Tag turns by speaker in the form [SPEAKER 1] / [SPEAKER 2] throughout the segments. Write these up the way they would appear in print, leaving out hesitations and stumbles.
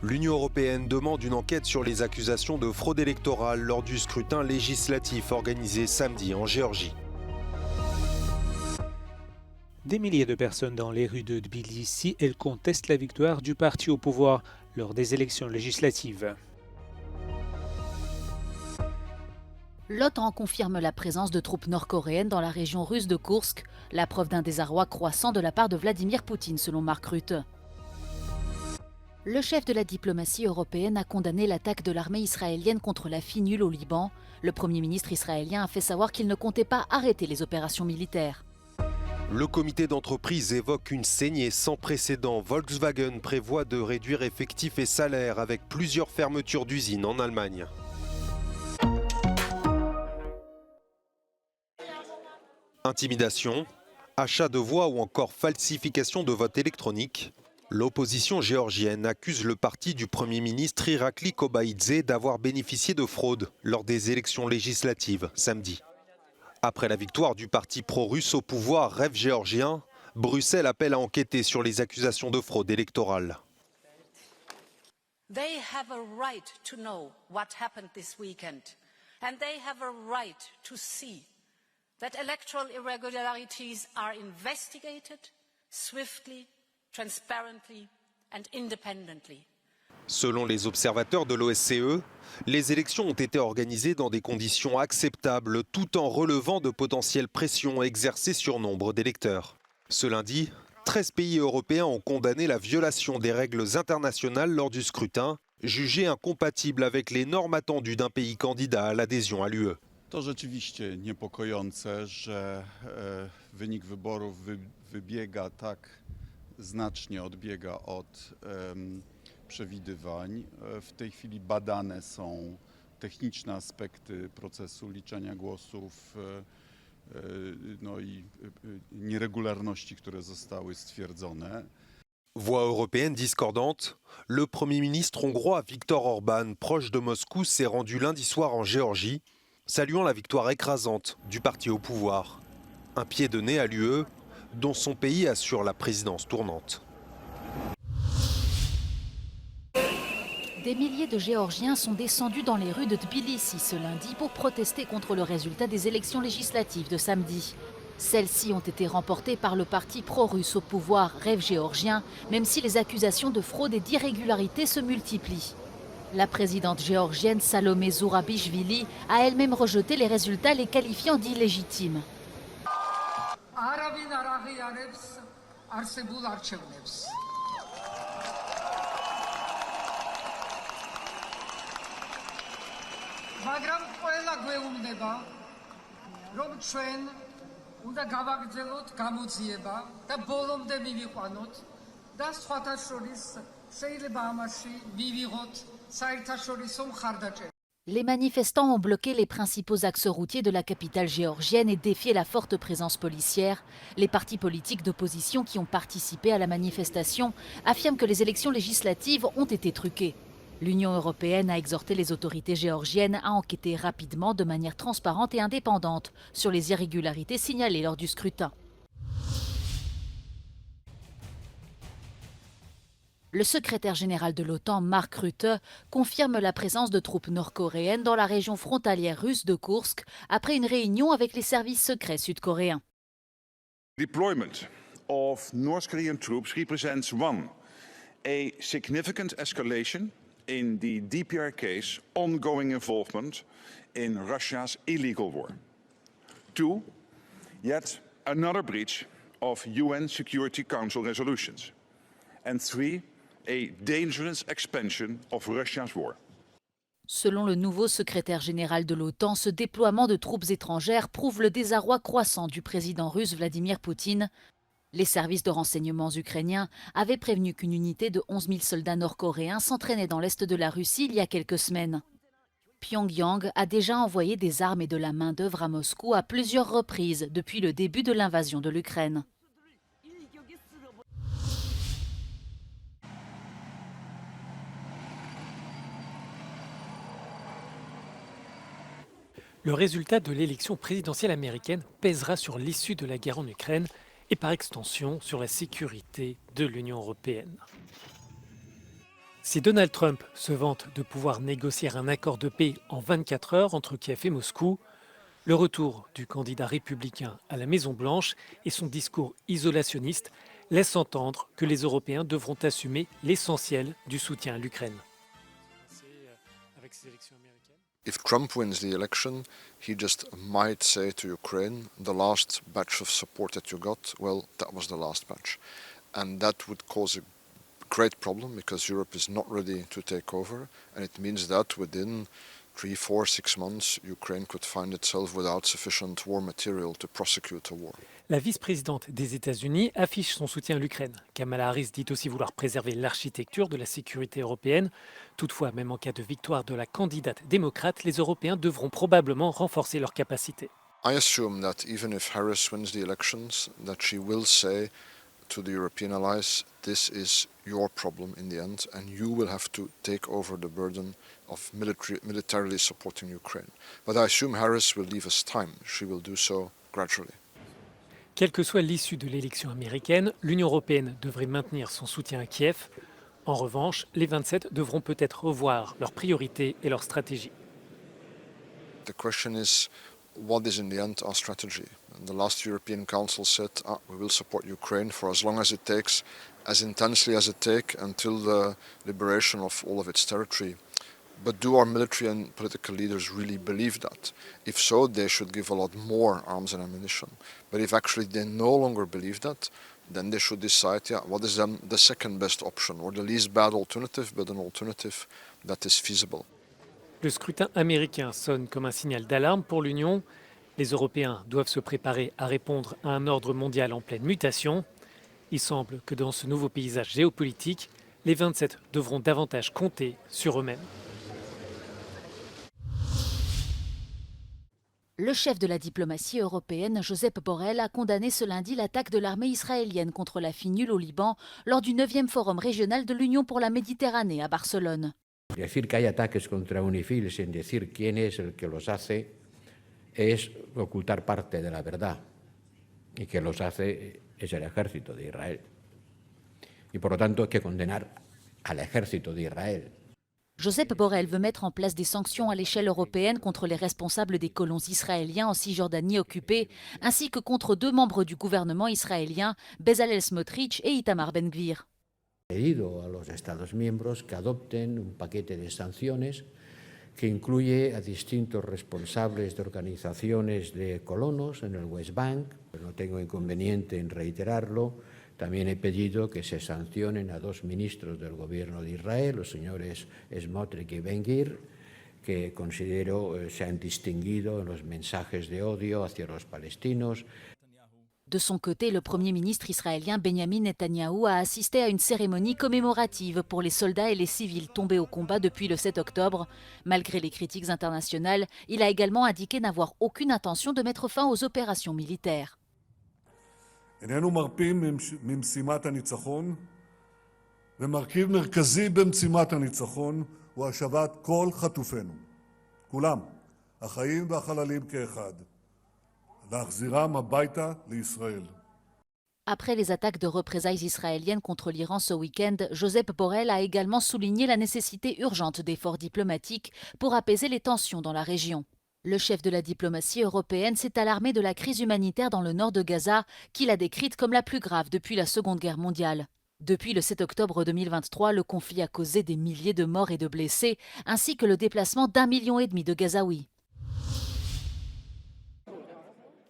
[SPEAKER 1] L'Union européenne demande une enquête sur les accusations de fraude électorale lors du scrutin législatif organisé samedi en Géorgie.
[SPEAKER 2] Des milliers de personnes dans les rues de Tbilissi, elles contestent la victoire du parti au pouvoir lors des élections législatives.
[SPEAKER 3] L'OTAN confirme la présence de troupes nord-coréennes dans la région russe de Koursk, la preuve d'un désarroi croissant de la part de Vladimir Poutine, selon Mark Rutte. Le chef de la diplomatie européenne a condamné l'attaque de l'armée israélienne contre la FINUL au Liban. Le Premier ministre israélien a fait savoir qu'il ne comptait pas arrêter les opérations militaires.
[SPEAKER 1] Le comité d'entreprise évoque une saignée sans précédent. Volkswagen prévoit de réduire effectifs et salaires avec plusieurs fermetures d'usines en Allemagne. Intimidation, achat de voix ou encore falsification de vote électronique. L'opposition géorgienne accuse le parti du Premier ministre Irakli Kobaïdze d'avoir bénéficié de fraude lors des élections législatives samedi. Après la victoire du parti pro-russe au pouvoir Rêve géorgien, Bruxelles appelle à enquêter sur les accusations de fraude électorale.
[SPEAKER 4] They have a right to know what happened this weekend, and they have a right to see that electoral irregularities are investigated swiftly, transparently and independently.
[SPEAKER 1] Selon les observateurs de l'OSCE, les élections ont été organisées dans des conditions acceptables tout en relevant de potentielles pressions exercées sur nombre d'électeurs. Ce lundi, 13 pays européens ont condamné la violation des règles internationales lors du scrutin, jugées incompatibles avec les normes attendues d'un pays candidat à l'adhésion à l'UE.
[SPEAKER 5] To rzeczywiście niepokojące, że wynik wyborów znacznie odbiega od przewidywań. W tej chwili badane są techniczne aspekty procesu liczenia głosów, no i nieregularności, które zostały stwierdzone.
[SPEAKER 1] Voix européenne discordante, le Premier ministre hongrois Viktor Orban, proche de Moscou, s'est rendu lundi soir en Géorgie, saluant la victoire écrasante du parti au pouvoir. Un pied de nez à l'UE, dont son pays assure la présidence tournante.
[SPEAKER 3] Des milliers de Géorgiens sont descendus dans les rues de Tbilissi ce lundi pour protester contre le résultat des élections législatives de samedi. Celles-ci ont été remportées par le parti pro-russe au pouvoir Rêve géorgien, même si les accusations de fraude et d'irrégularité se multiplient. La présidente géorgienne Salomé Zourabichvili a elle-même rejeté les résultats, les qualifiant d'illégitimes. Les manifestants ont bloqué les principaux axes routiers de la capitale géorgienne et défié la forte présence policière. Les partis politiques d'opposition qui ont participé à la manifestation affirment que les élections législatives ont été truquées. L'Union européenne a exhorté les autorités géorgiennes à enquêter rapidement, de manière transparente et indépendante, sur les irrégularités signalées lors du scrutin. Le secrétaire général de l'OTAN, Mark Rutte, confirme la présence de troupes nord-coréennes dans la région frontalière russe de Koursk après une réunion avec les services secrets sud-coréens.
[SPEAKER 6] Deployment of North Korean troops represents one, a significant escalation in the DPRK's ongoing involvement in Russia's illegal war. Two, yet another breach of UN Security Council resolutions. And three, a dangerous expansion of Russia's war.
[SPEAKER 3] Selon le nouveau secrétaire général de l'OTAN, ce déploiement de troupes étrangères prouve le désarroi croissant du président russe Vladimir Poutine. Les services de renseignements ukrainiens avaient prévenu qu'une unité de 11 000 soldats nord-coréens s'entraînait dans l'est de la Russie il y a quelques semaines. Pyongyang a déjà envoyé des armes et de la main-d'œuvre à Moscou à plusieurs reprises depuis le début de l'invasion de l'Ukraine.
[SPEAKER 2] Le résultat de l'élection présidentielle américaine pèsera sur l'issue de la guerre en Ukraine et par extension sur la sécurité de l'Union européenne.
[SPEAKER 7] Si Donald Trump se vante de pouvoir négocier un accord de paix en 24 heures entre Kiev et Moscou, le retour du candidat républicain à la Maison-Blanche et son discours isolationniste laissent entendre que les Européens devront assumer l'essentiel du soutien à l'Ukraine.
[SPEAKER 8] If Trump wins the election, he just might say to Ukraine, the last batch of support that you got, well, that was the last batch. And that would cause a great problem because Europe is not ready to take over. And it means that within 3, 4, 6 months, Ukraine could find itself without sufficient war material to prosecute a war.
[SPEAKER 7] La vice-présidente des États-Unis affiche son soutien à l'Ukraine. Kamala Harris dit aussi vouloir préserver l'architecture de la sécurité européenne. Toutefois, même en cas de victoire de la candidate démocrate, les Européens devront probablement renforcer leurs capacités.
[SPEAKER 8] I assume that even if Harris wins the elections, that she will say to the European allies, this is your problem in the end, and you will have to take over the burden of militarily supporting Ukraine. But I assume Harris will leave us time. She will do so gradually.
[SPEAKER 7] Quelle que soit l'issue de l'élection américaine, l'Union européenne devrait maintenir son soutien à Kiev. En revanche, les 27 devront peut-être revoir leurs priorités et leurs stratégies.
[SPEAKER 8] The question is, what is in the end our strategy? And the last European Council said, we will support Ukraine for as long as it takes, as intensely as it takes, until the liberation of all of its territory. But do our military and political leaders really believe that? If so, they should give a lot more arms and ammunition. But if actually they no longer believe that, then they should decide, what is then the second best option, or the least bad alternative, but an alternative that is feasible.
[SPEAKER 7] Le scrutin américain sonne comme un signal d'alarme pour l'Union. Les Européens doivent se préparer à répondre à un ordre mondial en pleine mutation. Il semble que dans ce nouveau paysage géopolitique, les 27 devront davantage compter sur eux-mêmes.
[SPEAKER 3] Le chef de la diplomatie européenne, Josep Borrell, a condamné ce lundi l'attaque de l'armée israélienne contre la FINUL au Liban lors du 9e forum régional de l'Union pour la Méditerranée à Barcelone.
[SPEAKER 9] Decir que hay ataques contra UNIFIL sin decir quién es el que los hace es ocultar parte de la verdad, y que los hace es el ejército de Israel. Y por lo tanto hay que condenar al ejército de Israel.
[SPEAKER 3] Josep Borrell veut mettre en place des sanctions à l'échelle européenne contre les responsables des colons israéliens en Cisjordanie occupée, ainsi que contre 2 membres du gouvernement israélien, Bezalel Smotrich et Itamar Ben-Gvir.
[SPEAKER 9] He pedido a los Estados miembros que adopten un paquete de sanciones que incluye a distintos responsables de organizaciones de colonos en el West Bank. No tengo inconveniente en reiterarlo. También he pedido que se sancionen a 2 ministros del gobierno de Israel, los señores Smotrich y Ben-Gvir, que considero se han distinguido en los mensajes de odio hacia los palestinos.
[SPEAKER 3] De son côté, le Premier ministre israélien Benjamin Netanyahou a assisté à une cérémonie commémorative pour les soldats et les civils tombés au combat depuis le 7 octobre. Malgré les critiques internationales, il a également indiqué n'avoir aucune intention de mettre fin aux opérations militaires.
[SPEAKER 10] איננו מרפים ממשימת הניצחון, ומרכיב מרכזי במשימת הניצחון הוא השבת כל חטופינו, כולם, החיים והחללים כאחד, להחזירם הביתה לישראל.
[SPEAKER 3] Après les attaques de représailles israéliennes contre l'Iran ce week-end, Josep Borrell a également souligné la nécessité urgente d'efforts diplomatiques pour apaiser les tensions dans la région. Le chef de la diplomatie européenne s'est alarmé de la crise humanitaire dans le nord de Gaza, qu'il a décrite comme la plus grave depuis la Seconde Guerre mondiale. Depuis le 7 octobre 2023, le conflit a causé des milliers de morts et de blessés, ainsi que le déplacement d'1,5 million de Gazaouis.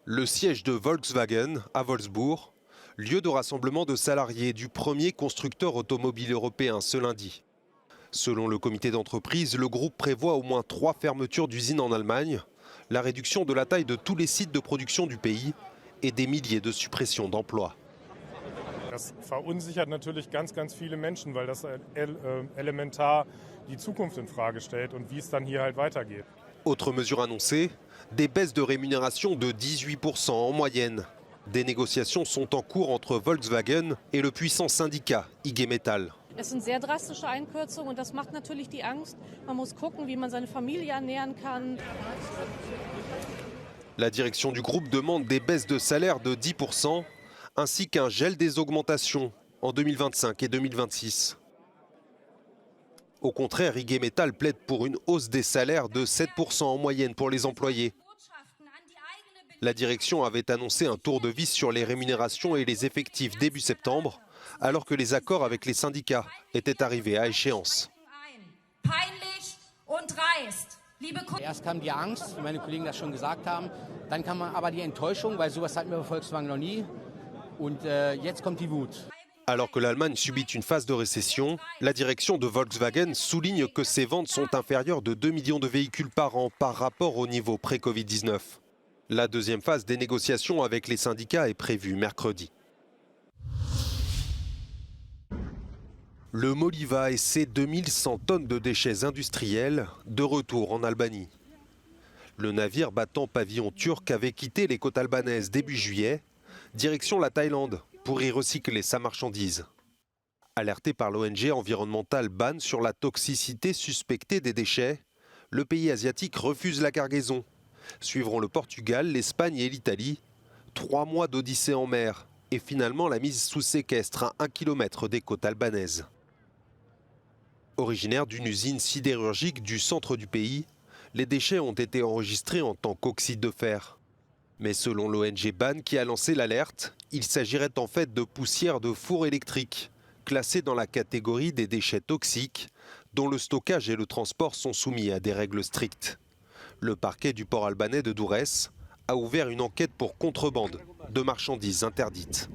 [SPEAKER 1] Le siège de Volkswagen à Wolfsburg, lieu de rassemblement de salariés du premier constructeur automobile européen ce lundi. Selon le comité d'entreprise, le groupe prévoit au moins 3 fermetures d'usines en Allemagne, la réduction de la taille de tous les sites de production du pays et des milliers de suppressions d'emplois.
[SPEAKER 11] Das verunsichert natürlich ganz viele Menschen, weil das elementar die Zukunft in Frage stellt und wie es dann hier halt weitergeht.
[SPEAKER 1] Autre mesure annoncée, des baisses de rémunération de 18% en moyenne. Des négociations sont en cours entre Volkswagen et le puissant syndicat IG Metall.
[SPEAKER 12] Es sind sehr drastische Einkürzungen und das macht natürlich die Angst. Man muss gucken, wie man seine Familie ernähren kann.
[SPEAKER 1] La direction du groupe demande des baisses de salaire de 10% ainsi qu'un gel des augmentations en 2025 et 2026. Au contraire, IG Metall plaide pour une hausse des salaires de 7% en moyenne pour les employés. La direction avait annoncé un tour de vis sur les rémunérations et les effectifs début septembre, alors que les accords avec les syndicats étaient arrivés à échéance.
[SPEAKER 13] Erst kam die Angst, wie meine Kollegen das schon gesagt haben. Dann kam aber die Enttäuschung, weil sowas hatten wir bei Volkswagen noch nie. Und jetzt kommt die Wut.
[SPEAKER 1] Alors que l'Allemagne subit une phase de récession, la direction de Volkswagen souligne que ses ventes sont inférieures de 2 millions de véhicules par an par rapport au niveau pré-Covid-19. La deuxième phase des négociations avec les syndicats est prévue mercredi. Le Moliva et ses 2100 tonnes de déchets industriels de retour en Albanie. Le navire battant pavillon turc avait quitté les côtes albanaises début juillet, direction la Thaïlande, pour y recycler sa marchandise. Alerté par l'ONG environnementale BAN sur la toxicité suspectée des déchets, le pays asiatique refuse la cargaison. Suivront le Portugal, l'Espagne et l'Italie. 3 mois d'odyssée en mer et finalement la mise sous séquestre à 1 km des côtes albanaises. Originaires d'une usine sidérurgique du centre du pays, les déchets ont été enregistrés en tant qu'oxyde de fer. Mais selon l'ONG BAN qui a lancé l'alerte, il s'agirait en fait de poussière de four électrique, classée dans la catégorie des déchets toxiques, dont le stockage et le transport sont soumis à des règles strictes. Le parquet du port albanais de Durrës a ouvert une enquête pour contrebande de marchandises interdites.